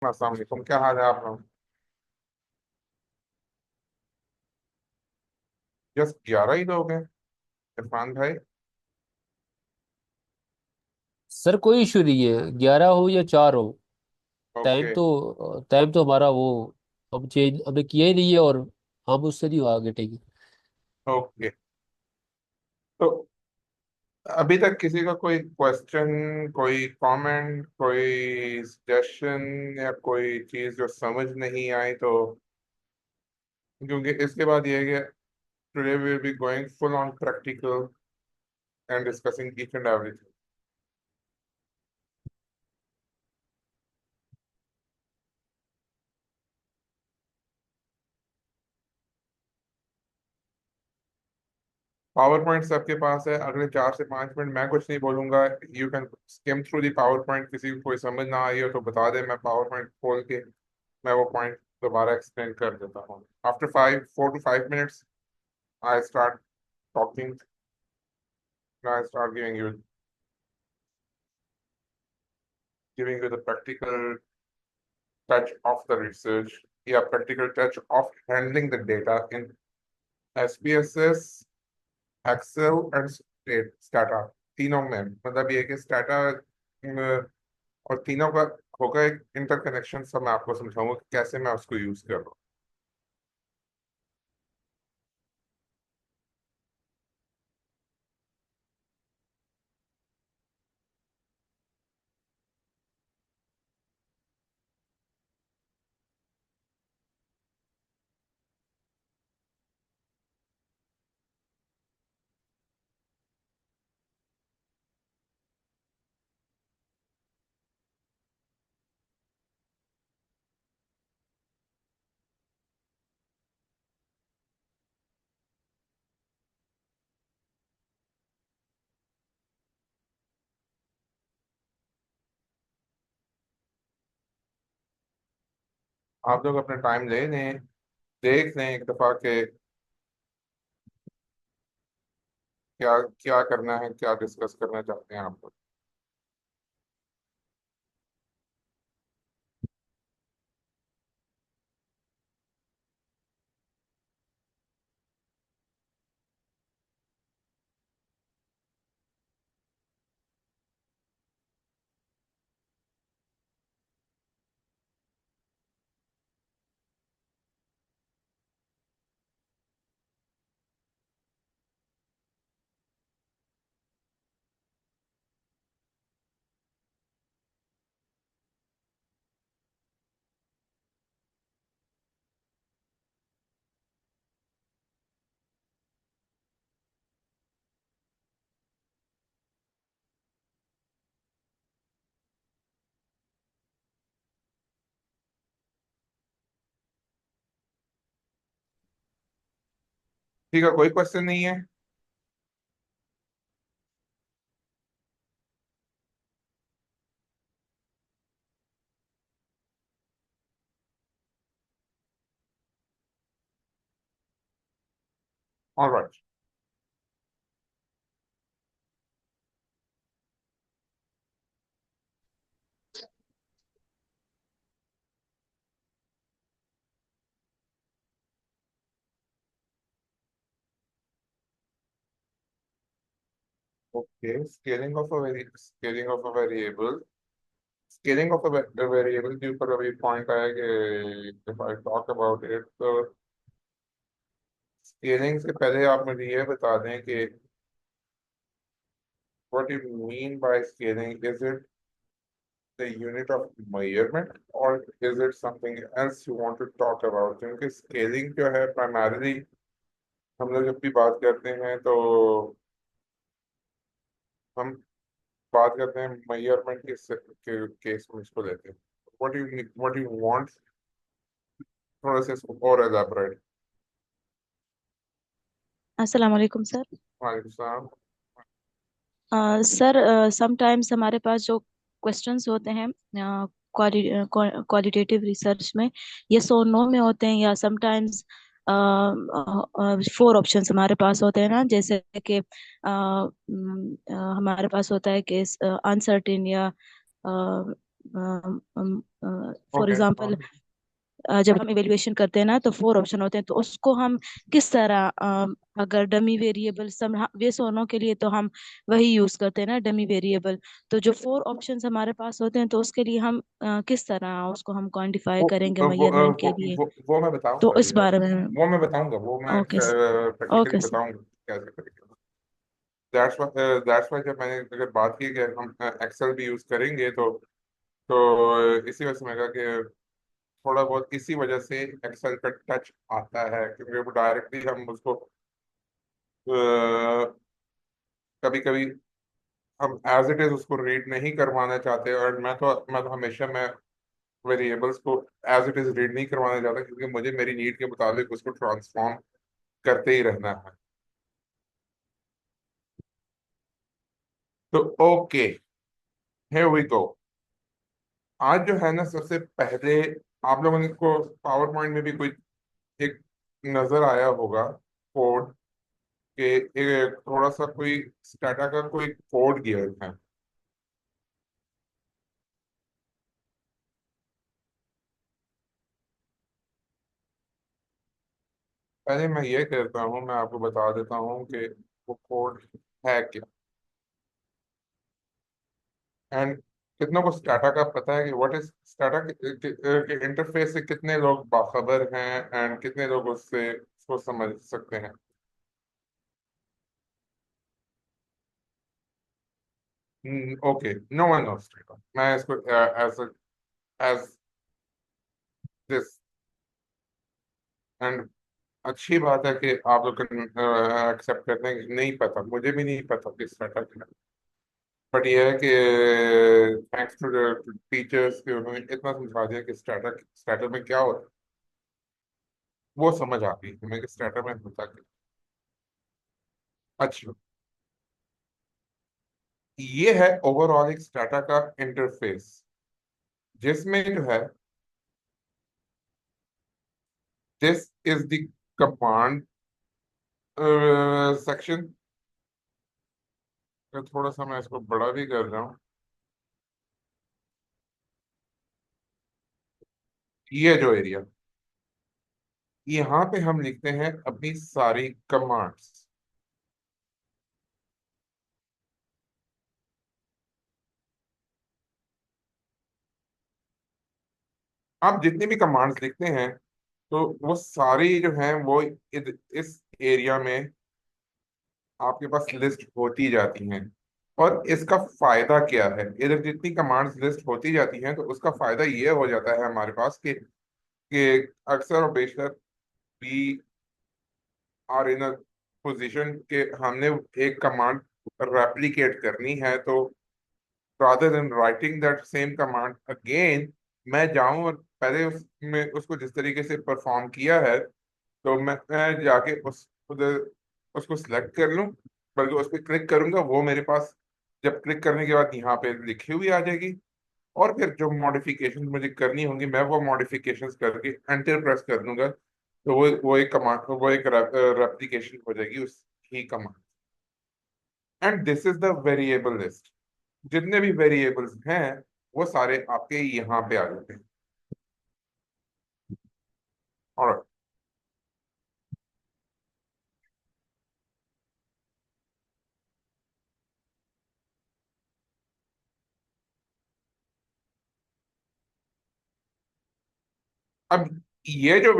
अस्सलाम वालेकुम, क्या हाल है आप लोग? जस्ट 11 ही लोग हैं, इरफान भाई। सर कोई इशू नहीं है, 11 हो या 4 हो। ओके। टाइम तो हमारा वो हम चेंज हमने किया ही नहीं है, और हम उससे नहीं आगे टेंगे। ओके, तो अभी तक किसी का कोई क्वेश्चन, कोई कमेंट, कोई सजेशन या कोई चीज़ जो समझ नहीं आई तो? क्योंकि इसके बाद ये है कि today we will be going full on practical and discussing each and everything. PowerPoint सबके पास है। अगले 4 से 5 मिनट मैं कुछ नहीं बोलूंगा। You can skim through the power point. किसी को कोई समझ ना आई हो तो बता दे, मैं पावर पॉइंट खोल के मैं वो पॉइंट दोबारा एक्सप्लेन कर देता हूँ। After 4 to 5 minutes I start talking. I start giving you the practical touch of the research या practical touch of handling the data in SPSS, Excel and Stata। तीनों में मतलब ये कि स्टाटा और तीनों का होगा एक इंटरकनेक्शन। सब मैं आपको समझाऊंगा कि कैसे मैं उसको यूज कर रहा हूँ। आप लोग अपना टाइम ले लें, देख लें एक दफा के क्या क्या करना है, क्या डिस्कस करना चाहते हैं आप लोग। ठीक है, कोई क्वेश्चन नहीं है। Alright. Okay, scaling of a variable. Scaling of a variable के ऊपर अभी पॉइंट आया कि if I talk about it तो स्केलिंग से पहले आप मुझे ये बता दें कि what you mean by scaling. Is it the unit of measurement or is it something else you want to talk about? क्योंकि स्केलिंग जो है प्राइमरीली हम लोग जब भी बात करते हैं तो हम बात करते हैं मेजरमेंट के केस में इसको लेते हैं। व्हाट यू वांट, थोड़ा सा इसको और एलैबोरेट। अस्सलाम वालेकुम सर। वालेकुम सलाम। सर, समटाइम्स हमारे पास जो क्वेश्चंस होते हैं क्वालिटेटिव रिसर्च में, ये सो नो में होते हैं, या समटाइम्स 4 ऑप्शंस हमारे पास होते हैं ना, जैसे कि हमारे पास होता है कि अनसर्टेन या फॉर ओके। एग्जांपल जब हम इवेल्युएशन करते हैं ना तो 4 ऑप्शन होते हैं, तो उसको हम किस तरह अगर डमी वेरिएबल सब वे सोनों के लिए तो हम वही यूज करते हैं ना, डमी वेरिएबल। तो जो 4 ऑप्शंस हमारे पास होते हैं तो उसके लिए हम किस तरह उसको हम क्वांटिफाई करेंगे मेजरमेंट के लिए। वो मैं तो बताऊंगा इस बारे में। वो मैं बताऊंगा, वो मैं ओके। Practically okay. बताऊंगा कैसे करेंगे। दैट्स वाई जब मैंने अगर बात की कि हम एक्सेल भी यूज करेंगे तो इसी वजह से मैं कहा कि थोड़ा बहुत इसी वजह से एक्सेल का टच आता है, क्योंकि वो डायरेक्टली हम उसको कभी कभी हम एज इट इज उसको रीड नहीं करवाना चाहते, और मैं तो हमेशा मैं वेरिएबल्स को एज इट इज रीड नहीं करवाना चाहता, क्योंकि मुझे मेरी नीड के मुताबिक उसको ट्रांसफॉर्म करते ही रहना है। तो ओके, हियर वी गो। आज जो है ना, सबसे पहले आप लोगों को पावर पॉइंट में भी कोई एक नजर आया होगा कोड के, एक थोड़ा सा कोई स्टाटा का कोई कोड गियर है। पहले मैं ये करता हूँ, मैं आपको बता देता हूँ कि वो कोड है क्या। एंड कितनों को स्टाटा का पता है कि व्हाट इज स्टाटा के इंटरफेस से कितने लोग बाखबर हैं, एंड कितने लोग उससे उसको समझ सकते हैं। Okay, no one knows Stata. मैं इसको एज दिस, एंड अच्छी बात है कि आप लोग एक्सेप्ट करते हैं कि नहीं पता, मुझे भी नहीं पता कि स्टाटा क्या है। बट ये है कि थैंक्स टू टीचर्स कि उन्होंने इतना समझा दिया कि स्टाटा स्टाटा में क्या होता है, वो समझ आ गई हमें कि स्टाटा में होता क्या। अच्छा, ये है ओवरऑल एक स्टाटा का इंटरफेस, जिसमें जो है this is the command section. थोड़ा सा मैं इसको बड़ा भी कर रहा हूँ। ये जो एरिया, यहाँ पे हम लिखते हैं अपनी सारी कमांड्स। आप जितनी भी कमांड्स लिखते हैं तो वो सारी जो हैं वो इस एरिया में आपके पास लिस्ट होती जाती हैं। और इसका फायदा क्या है, इधर जितनी कमांड्स लिस्ट होती जाती हैं तो उसका फायदा ये हो जाता है हमारे पास कि अक्सर और बेशतर we are in a position के हमने एक कमांड रेप्लिकेट करनी है, तो rather than writing that same command again, मैं जाऊं और पहले उसमें उसको जिस तरीके से परफॉर्म किया है, तो मैं जाके उधर उसको सिलेक्ट कर लूं, बल्कि उस पर क्लिक करूंगा, वो मेरे पास जब क्लिक करने के बाद यहाँ पे लिखी हुई आ जाएगी। और फिर जो मॉडिफिकेशन मुझे करनी होंगी, मैं वो मॉडिफिकेशंस करके एंटर प्रेस कर दूंगा, तो वो एक कमांड, वो एक रेप्लिकेशन हो जाएगी उस ही command. And this is the variable list. जितने भी वेरिएबल्स हैं वो सारे आपके यहाँ पे आ जाते हैं। और अब ये जो